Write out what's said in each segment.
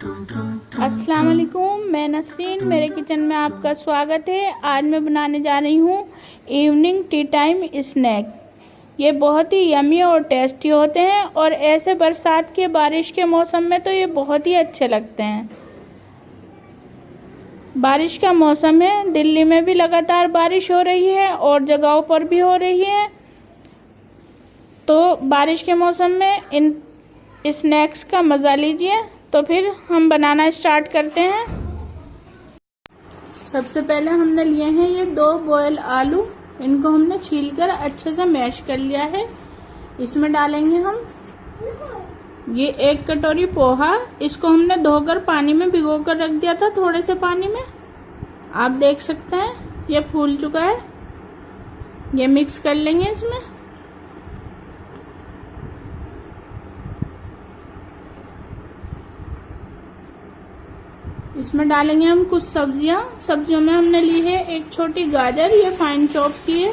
अस्सलाम वालेकुम, मैं नसरीन, मेरे किचन में आपका स्वागत है। आज मैं बनाने जा रही हूँ इवनिंग टी टाइम स्नैक। ये बहुत ही यमी और टेस्टी होते हैं और ऐसे बरसात के बारिश के मौसम में तो ये बहुत ही अच्छे लगते हैं। बारिश का मौसम है, दिल्ली में भी लगातार बारिश हो रही है और जगहों पर भी हो रही है। तो बारिश के मौसम में इन स्नैक्स का मज़ा लीजिए। तो फिर हम बनाना स्टार्ट करते हैं। सबसे पहले हमने लिए हैं ये 2 बॉयल आलू। इनको हमने छीलकर अच्छे से मैश कर लिया है। इसमें डालेंगे हम ये 1 कटोरी पोहा। इसको हमने धोकर पानी में भिगोकर रख दिया था, थोड़े से पानी में। आप देख सकते हैं ये फूल चुका है। ये मिक्स कर लेंगे इसमें। इसमें डालेंगे हम कुछ सब्जियों में हमने ली है 1 छोटी गाजर, ये फाइन चॉप की है।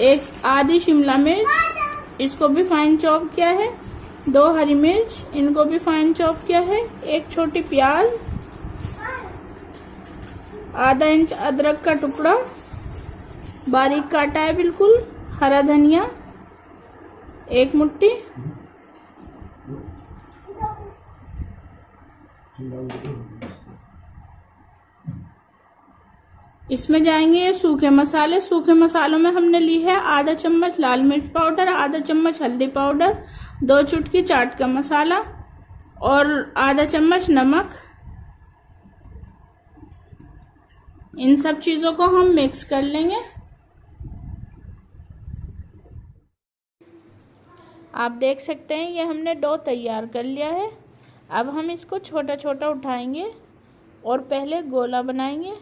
1 आधी शिमला मिर्च, इसको भी फाइन चॉप किया है। 2 हरी मिर्च, इनको भी फाइन चॉप किया है। 1 छोटी प्याज, आधा इंच अदरक का टुकड़ा बारीक काटा है बिल्कुल। हरा धनिया 1 मुट्ठी। इसमें जाएंगे ये सूखे मसाले। सूखे मसालों में हमने ली है आधा चम्मच लाल मिर्च पाउडर, आधा चम्मच हल्दी पाउडर, 2 चुटकी चाट का मसाला और आधा चम्मच नमक। इन सब चीजों को हम मिक्स कर लेंगे। आप देख सकते हैं ये हमने डो तैयार कर लिया है। अब हम इसको छोटा छोटा उठाएंगे और पहले गोला बनाएंगे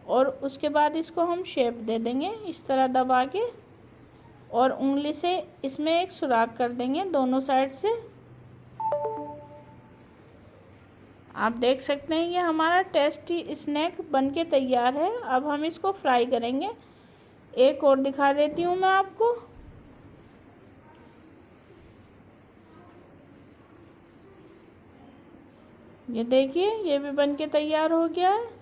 और उसके बाद इसको हम शेप दे देंगे इस तरह दबा के, और उंगली से इसमें एक सुराख कर देंगे दोनों साइड से। आप देख सकते हैं ये हमारा टेस्टी स्नैक बनके तैयार है। अब हम इसको फ्राई करेंगे। एक और दिखा देती हूँ मैं आपको। ये देखिए ये भी बनके तैयार हो गया है।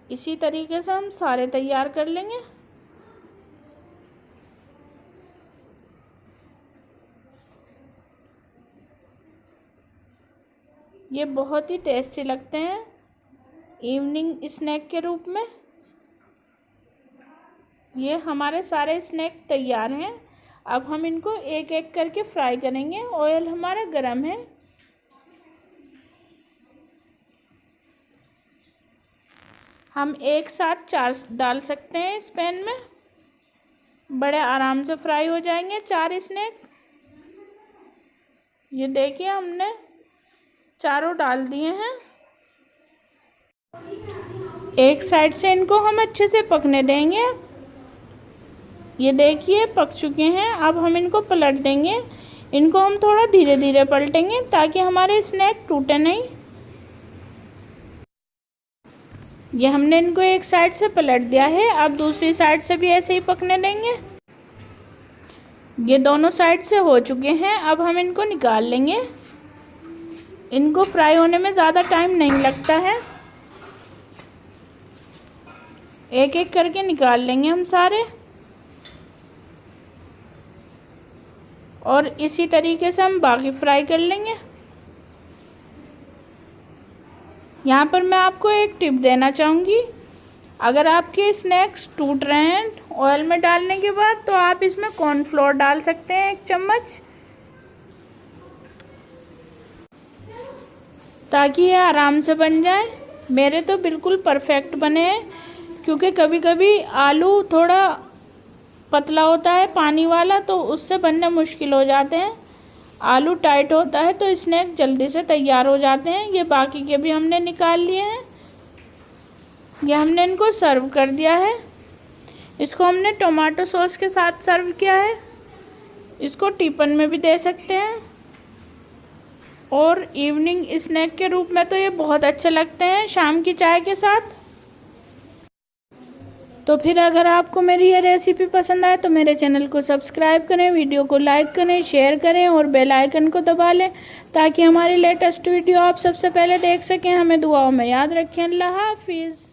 इसी तरीके से हम सारे तैयार कर लेंगे। ये बहुत ही टेस्टी लगते हैं इवनिंग स्नैक के रूप में। ये हमारे सारे स्नैक तैयार हैं। अब हम इनको एक एक करके फ्राई करेंगे। ऑयल हमारा गरम है। हम एक साथ 4 डाल सकते हैं इस पैन में। बड़े आराम से फ्राई हो जाएंगे 4 स्नैक। ये देखिए हमने चारों डाल दिए हैं। एक साइड से इनको हम अच्छे से पकने देंगे। ये देखिए पक चुके हैं। अब हम इनको पलट देंगे। इनको हम थोड़ा धीरे धीरे पलटेंगे ताकि हमारे स्नैक टूटे नहीं। ये हमने इनको एक साइड से पलट दिया है। अब दूसरी साइड से भी ऐसे ही पकने देंगे। ये दोनों साइड से हो चुके हैं। अब हम इनको निकाल लेंगे। इनको फ्राई होने में ज़्यादा टाइम नहीं लगता है। एक एक करके निकाल लेंगे हम सारे, और इसी तरीके से हम बाकी फ्राई कर लेंगे। यहाँ पर मैं आपको एक टिप देना चाहूँगी। अगर आपके स्नैक्स टूट रहे हैं ऑयल में डालने के बाद, तो आप इसमें कॉर्नफ्लोर डाल सकते हैं 1 चम्मच, ताकि ये आराम से बन जाए। मेरे तो बिल्कुल परफेक्ट बने हैं, क्योंकि कभी कभी आलू थोड़ा पतला होता है पानी वाला, तो उससे बनने मुश्किल हो जाते हैं। आलू टाइट होता है तो स्नैक जल्दी से तैयार हो जाते हैं। ये बाकी के भी हमने निकाल लिए हैं। ये हमने इनको सर्व कर दिया है। इसको हमने टोमेटो सॉस के साथ सर्व किया है। इसको टिफ़िन में भी दे सकते हैं और इवनिंग स्नैक के रूप में तो ये बहुत अच्छे लगते हैं शाम की चाय के साथ। तो फिर अगर आपको मेरी ये रेसिपी पसंद आए तो मेरे चैनल को सब्सक्राइब करें, वीडियो को लाइक करें, शेयर करें और बेल आइकन को दबा लें ताकि हमारी लेटेस्ट वीडियो आप सबसे पहले देख सकें। हमें दुआओं में याद रखें। अल्लाह हाफिज़।